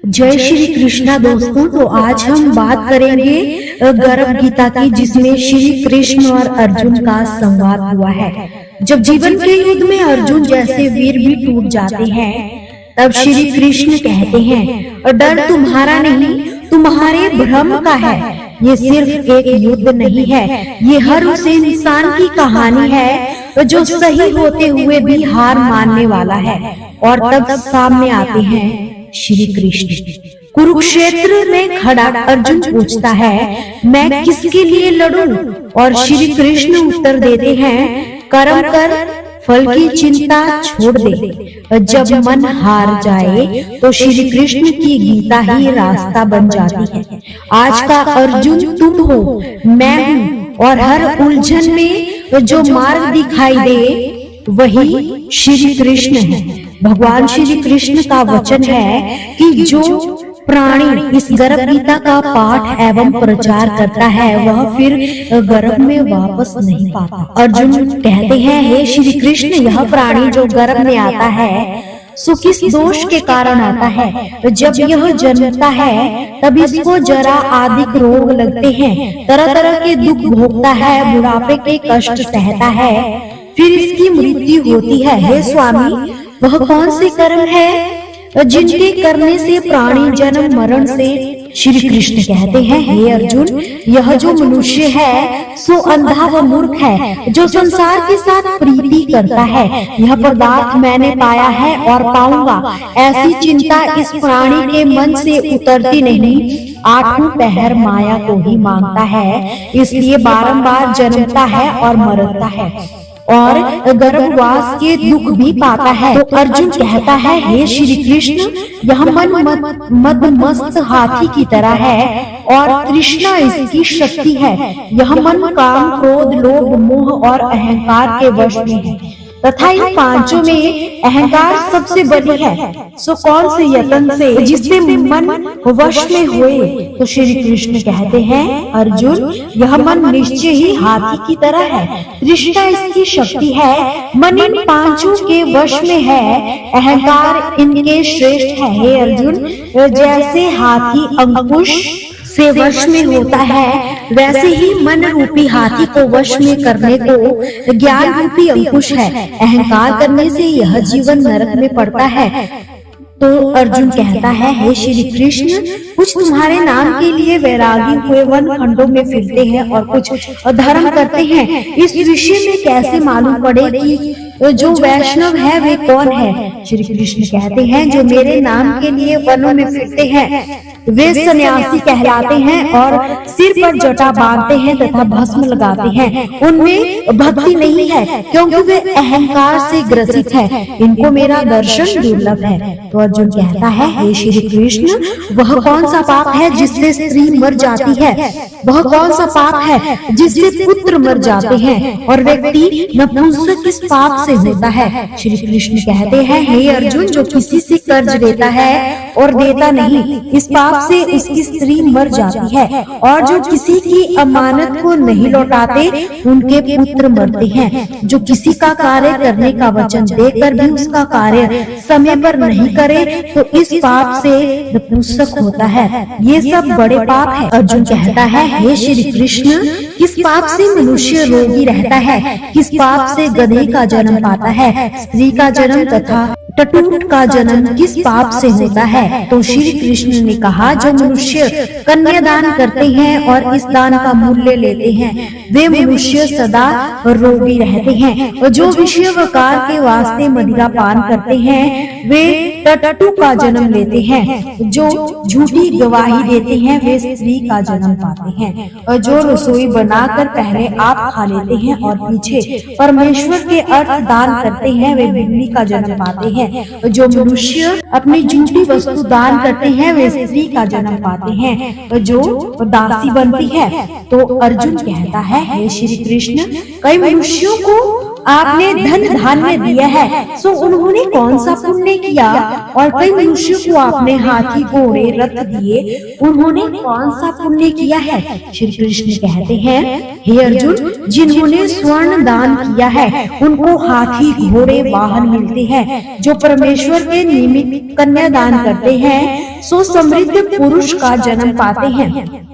जय श्री कृष्णा दोस्तों। तो आज हम बात करेंगे गर्भ गीता की, जिसमें श्री कृष्ण और अर्जुन का संवाद हुआ है। जब जीवन के युद्ध में अर्जुन जैसे वीर भी टूट जाते हैं, तब श्री कृष्ण कहते हैं, डर तुम्हारा नहीं, तुम्हारे भ्रम का है। ये सिर्फ एक युद्ध नहीं है, ये हर उस इंसान की कहानी है जो सही होते हुए भी हार मानने वाला है। और तब सामने आते हैं श्री कृष्ण। कुरुक्षेत्र में खड़ा अर्जुन पूछता है, मैं किसके लिए लड़ूं? और श्री कृष्ण उत्तर देते हैं, कर्म कर, फल की चिंता छोड़ दे। जब मन हार जाए तो श्री कृष्ण की गीता ही रास्ता बन जाती है। आज का अर्जुन तुम हो, मैं हूँ, और हर उलझन में जो मार्ग दिखाई दे वही श्री कृष्ण है। भगवान श्री कृष्ण का वचन है कि जो प्राणी इस गर्भ गीता का पाठ एवं प्रचार करता है, वह फिर गर्भ में वापस नहीं पाता। अर्जुन कहते हैं, हे श्री कृष्ण, यह प्राणी जो गर्भ में आता है, सो किस दोष के कारण आता है? जब यह जन्मता है तब इसको जरा आदि रोग लगते हैं, तरह तरह के दुख भोगता है, बुढ़ापे के कष्ट सहता है, फिर इसकी मृत्यु होती है। हे स्वामी, वह कौन से कर्म है जिनके करने से प्राणी जन्म मरण से? श्री कृष्ण कहते हैं, हे अर्जुन, यह जो मनुष्य है सो अंधा व मूर्ख है, जो संसार के साथ प्रीति करता है। यह पदार्थ मैंने पाया है और पाऊंगा, ऐसी चिंता इस प्राणी के मन से उतरती नहीं। आठों पहर माया को ही मांगता है, इसलिए बारंबार जन्मता है और मरता है, और गर्भवास के दुख भी पाता है। तो अर्जुन कहता है, हे श्री कृष्ण, यह मन मद मस्त हाथी की तरह है और तृष्णा इसकी शक्ति है। यह मन काम, क्रोध, लोभ, मोह और अहंकार के वश में है, तथा इन पांचों में अहंकार सबसे बड़ी है। सो कौन से यत्न से जिससे मन वश में हुए? तो श्री कृष्ण कहते हैं, अर्जुन, यह मन निश्चय ही हाथी की तरह है, तृष्णा इसकी शक्ति है, मन इन पांचों के वश में है, अहंकार इनके श्रेष्ठ है। हे अर्जुन, जैसे हाथी अंकुश से वश में होता है, वैसे ही मन रूपी हाथी को वश में करने को ज्ञान रूपी अंकुश है। अहंकार करने से यह जीवन नरक में पड़ता है। तो अर्जुन कहता है, हे श्री कृष्ण, कुछ तुम्हारे नाम के लिए वैरागी हुए वन खंडों में फिरते हैं और कुछ धर्म करते हैं। इस विषय में कैसे मालूम पड़े कि जो वैष्णव है वे कौन है? श्री कृष्ण कहते हैं, जो मेरे नाम के लिए वनों में फिरते हैं वे सन्यासी कहलाते हैं और सिर पर जटा बांधते हैं तथा भस्म लगाते हैं। उनमें भक्ति नहीं है, क्योंकि वे अहंकार से ग्रसित है। इनको मेरा दर्शन दुर्लभ है। तो अर्जुन कहता है, हे श्री कृष्ण, वह कौन सा पाप है जिससे स्त्री मर जाती है? वह कौन सा पाप है जिससे पुत्र मर जाते हैं और व्यक्ति नपुंसक किस पाप से होता है? श्री कृष्ण कहते हैं, हे अर्जुन, जो किसी से कर्ज लेता है और देता नहीं, इस पाप से उसकी स्त्री मर जाती है। और जो किसी की अमानत को नहीं लौटाते, उनके पुत्र मरते हैं। जो किसी का कार्य करने का वचन देकर भी उसका कार्य समय पर नहीं करे, तो इस पाप से नपुंसक होता है। ये सब बड़े पाप है। अर्जुन कहता है, हे श्री कृष्ण, किस पाप से मनुष्य रोगी रहता है? किस पाप से गधे का जन्म पाता है? स्त्री का जन्म तथा टटूट का जन्म किस पाप से होता है? तो श्री कृष्ण ने कहा, जो मनुष्य कन्यादान करते हैं और इस दान का मूल्य लेते हैं, वे मनुष्य सदा रोगी रहते हैं। और जो विषय वकार के वास्ते मदिरा पान करते हैं, वे टट्टू का जन्म लेते हैं। जो झूठी गवाही देते हैं, वे स्त्री का जन्म पाते हैं। और जो रसोई बनाकर पहले आप खा लेते हैं और पीछे परमेश्वर के अर्थ दान करते हैं, वे बिल्ली का जन्म पाते हैं। जो मनुष्य अपनी झूठी वस्तु दान करते हैं, वे स्त्री का जन्म पाते हैं, जो दासी बनती है। तो अर्जुन कहता है, हे श्री कृष्ण, कई मनुष्यों को आपने धन धान्य दिया है, सो उन्होंने कौन सा पुण्य किया? और कई मनुष्यों को आपने हाथी घोड़े रथ दिए, उन्होंने कौन सा पुण्य किया है? श्री कृष्ण कहते हैं, हे अर्जुन, जिन्होंने स्वर्ण दान किया है उनको हाथी घोड़े वाहन मिलते हैं। जो परमेश्वर के निमित्त कन्यादान करते हैं सो समृद्ध पुरुष का जन्म पाते हैं।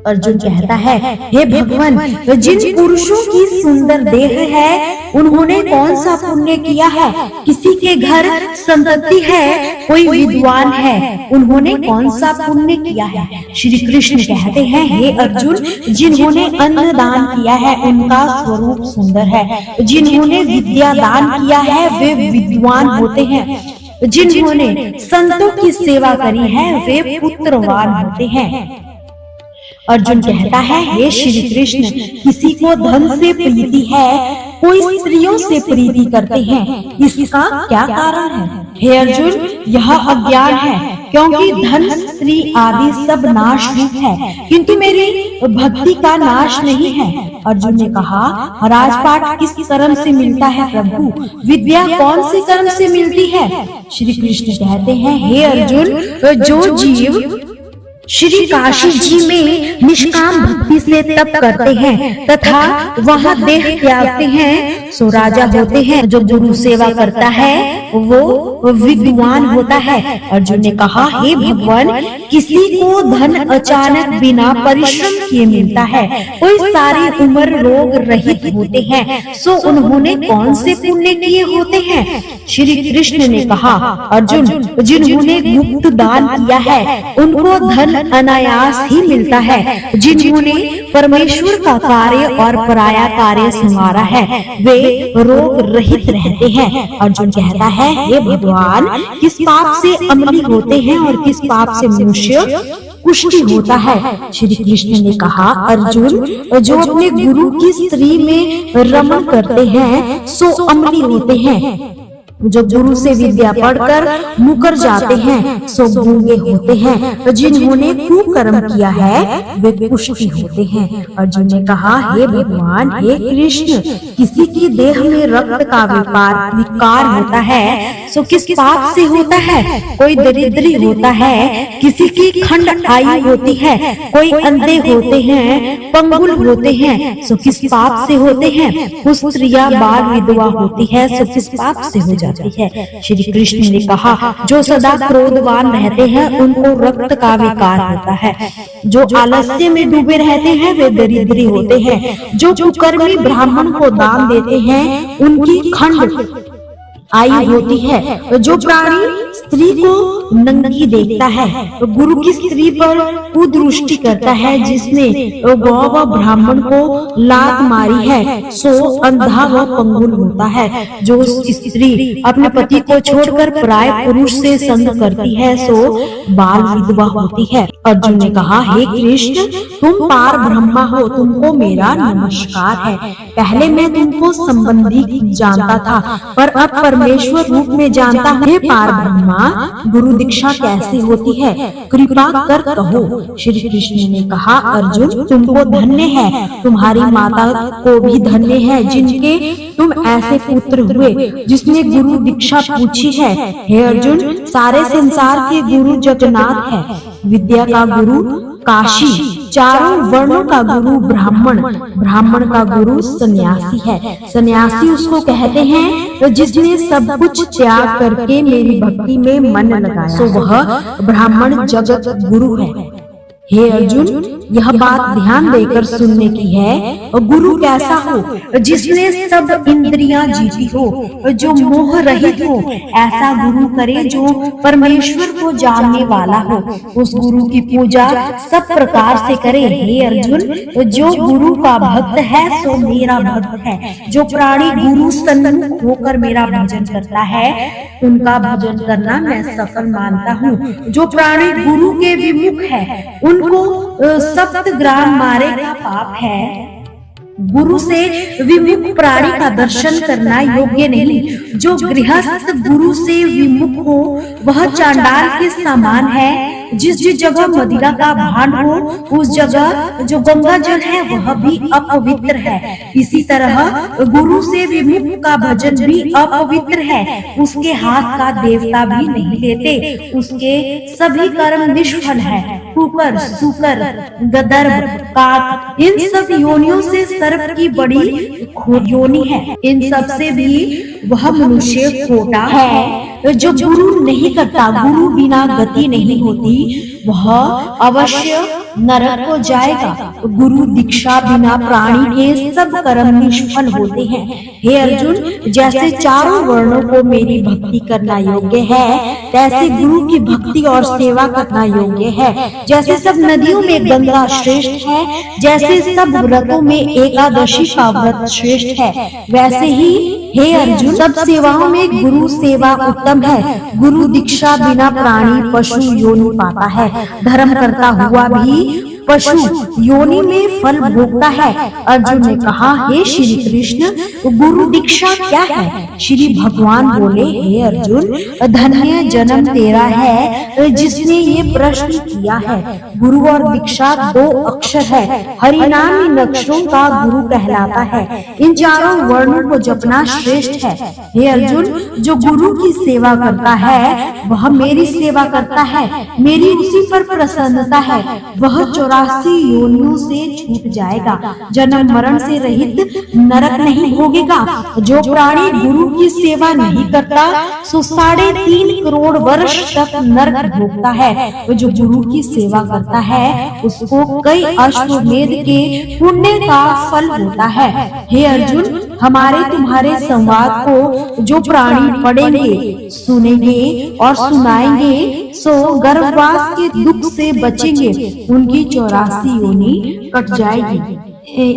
अर्जुन कहता है, हे भगवान, जिन पुरुषों की सुंदर देह है उन्होंने कौन सा पुण्य किया है? किसी के घर संपत्ति है, कोई विद्वान है, उन्होंने कौन सा पुण्य किया है? श्री कृष्ण कहते हैं, हे अर्जुन, जिन्होंने अन्न दान किया है उनका स्वरूप सुंदर है। जिन्होंने विद्या दान किया है वे विद्वान होते हैं। जिन्होंने संतों की सेवा करी है वे पुत्रवान होते हैं। अर्जुन कहता है, हे श्री कृष्ण, किसी को धन से प्रीति है, कोई स्त्रियों से प्रीति करते हैं, इसका क्या कारण है? हे अर्जुन, यह अज्ञान है, क्योंकि धन स्त्री आदि सब नाश रूप है, किंतु मेरी भक्ति का नाश नहीं है। अर्जुन ने कहा, राजपाट किस कर्म से मिलता है प्रभु? विद्या कौन से कर्म से मिलती है? श्री कृष्ण कहते हैं, हे अर्जुन, जो जीव श्री काशी जी में निष्काम भक्ति से तप करते हैं तथा वहाँ देह त्यागते हैं सो राजा होते हैं। जो गुरु सेवा करता है वो विद्वान होता है। अर्जुन ने कहा, हे भगवान, किसी को धन अचानक बिना परिश्रम किए मिलता है, कोई सारी उम्र रोग रहित होते हैं, सो उन्होंने कौन से पुण्य किए होते हैं? श्री कृष्ण ने कहा, अर्जुन, जिन्होंने गुप्त दान किया है उनको धन अनायास ही मिलता है। जिन्होंने परमेश्वर का कार्य और पराया कार्य संवारा है वे रोग रहित रहते हैं। अर्जुन कहता है, हे भगवान, किस पाप से अमली होते हैं और किस पाप से मनुष्य पुष्टि होता है? श्री कृष्ण ने कहा, अर्जुन, जो अपने गुरु की स्त्री में रमण करते हैं सो अमली होते हैं। जो गुरु से विद्या पढ़कर मुकर जाते हैं सो गूंगे होते हैं। जिन्होंने कुकर्म किया है वे कुष्ठी होते हैं। अर्जुन ने कहा, हे भगवान, हे कृष्ण, किसी की देह में रक्त का विकार होता है सो किस पाप से होता है? कोई दरिद्री होता है, किसी की खंड आयु होती है, कोई अंधे होते हैं, पंगुल होते हैं सो किस पाप से होते हैं? स्त्रियां बाल विधवा होती है सो किस पाप से हो जाती है? श्री कृष्ण ने कहा, जो सदा क्रोधवान रहते हैं उनको रक्त का विकार होता है। जो आलस्य में डूबे रहते हैं वे दरिद्री होते हैं। जो कुकर्मी ब्राह्मण को दान देते हैं उनकी खंड आयु होती है। जो प्राणी स्त्री को नंगी देखता है, गुरु की स्त्री पर कुदृष्टि करता है, जिसने गौ व ब्राह्मण को लात मारी है सो अंधा व पंगुल होता है। जो स्त्री अपने पति को छोड़कर पराय पुरुष से संग करती है सो बाल विधवा होती है। अर्जुन ने कहा, हे कृष्ण, तुम पार ब्रह्मा हो, तुमको मेरा नमस्कार है। पहले मैं तुमको संबंधी जानता था पर अब परमेश्वर रूप में जानता हूँ। हे पार ब्रह्मा, गुरु दीक्षा कैसी होती है? कृपा कर कहो। श्री कृष्ण ने कहा, अर्जुन, तुमको धन्य है, तुम्हारी माता को भी धन्य है जिनके तुम ऐसे पुत्र हुए जिसने गुरु दीक्षा पूछी है। हे अर्जुन, सारे संसार के गुरु जगन्नाथ है। विद्या का गुरु काशी, चारों वर्णों का गुरु ब्राह्मण, ब्राह्मण का गुरु सन्यासी है। सन्यासी उसको कहते हैं जिसने सब कुछ त्याग करके मेरी भक्ति में मन लगाया, सो वह ब्राह्मण जगत गुरु है। हे अर्जुन, यह बात ध्यान देकर सुनने की है। गुरु कैसा हो? जिसने सब इंद्रियां जीती हो, जो मोह रहित हो, ऐसा गुरु करे जो परमेश्वर को जानने वाला हो। उस गुरु की पूजा सब प्रकार से करे। हे अर्जुन, जो गुरु का भक्त है सो मेरा भक्त है। जो प्राणी गुरु सन्मुख होकर मेरा भजन करता है उनका भजन करना मैं सफल मानता हूँ। जो प्राणी गुरु के विमुख है उनको सप्तग्राम मारे का पाप है। गुरु से विमुख प्राणी का दर्शन करना योग्य नहीं। जो गृहस्थ गुरु से विमुख हो वह चांडाल के समान है। जिस जिस जगह मदिरा का भांड हो उस जगह जो गंगा जल है वह भी अपवित्र है। इसी तरह गुरु से विमुख का भजन भी अपवित्र है। उसके हाथ का देवता भी नहीं लेते, उसके सभी कर्म निष्फल है। कुकर, सूकर, गदर्भ, काक, इन सब योनियों से सर्प की बड़ी योनि है। इन सब से भी वह मनुष्य खोटा है जो गुरु नहीं करता। गुरु बिना गति नहीं होती, वह अवश्य नरक को जाएगा। गुरु दीक्षा बिना प्राणी के सब कर्म निष्फल होते हैं। हे अर्जुन, जैसे चारों वर्णों को मेरी भक्ति करना योग्य है, तैसे गुरु की भक्ति और सेवा करना योग्य है। जैसे सब नदियों में गंगा श्रेष्ठ है, जैसे सब व्रतों में एकादशी का व्रत श्रेष्ठ है, वैसे ही हे अर्जुन, सब सेवाओं में गुरु सेवा उत्तम है। गुरु दीक्षा बिना प्राणी पशु योनि पाता है। धर्म करता हुआ भी पशु योनि में फल भोगता है। अर्जुन ने कहा, हे श्री कृष्ण, गुरु दीक्षा क्या है? श्री भगवान बोले, हे अर्जुन, धन्य जन्म तेरा है जिसने ये प्रश्न किया है। गुरु और दीक्षा दो अक्षर है। हरि नाम इन अक्षरों का गुरु कहलाता है। इन चारों वर्णों को जपना श्रेष्ठ है। हे अर्जुन, जो गुरु की सेवा करता है वह मेरी सेवा करता है। मेरी उसी पर प्रसन्नता है। वह 84 योनियों से छूट जाएगा, जन्म मरण से रहित नरक नहीं भोगेगा। जो प्राणी गुरु की सेवा नहीं करता सो 3.5 करोड़ वर्ष तक नरक भोगता है। तो जो गुरु की सेवा करता है उसको कई अश्वमेध के पुण्य का फल होता है। हे अर्जुन, हमारे तुम्हारे संवाद को जो प्राणी पढ़ेंगे, सुनेंगे और सुनाएंगे सो गर्भवास के दुख से बचेंगे। उनकी 84 योनि कट जाएगी।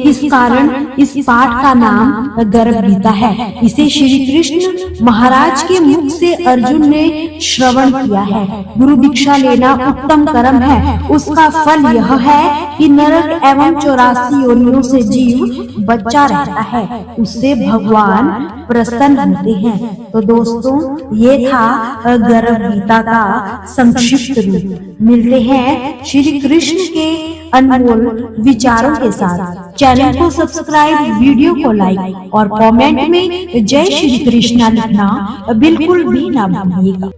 इस कारण इस पाठ का नाम गर्भ गीता है। इसे श्री कृष्ण महाराज के मुख से अर्जुन ने श्रवण किया है। गुरु दीक्षा लेना उत्तम कर्म है। उसका फल यह है कि नरक एवं 84 योनियों से जीव बचा रहता है, उससे भगवान प्रसन्न होते हैं। तो दोस्तों, ये था गर्भ गीता का संक्षिप्त रूप। मिलते हैं श्री कृष्ण के अनमोल विचारों के साथ। चैनल को सब्सक्राइब, वीडियो को लाइक और कमेंट में जय श्री कृष्णा लिखना बिल्कुल भी ना भूलिएगा।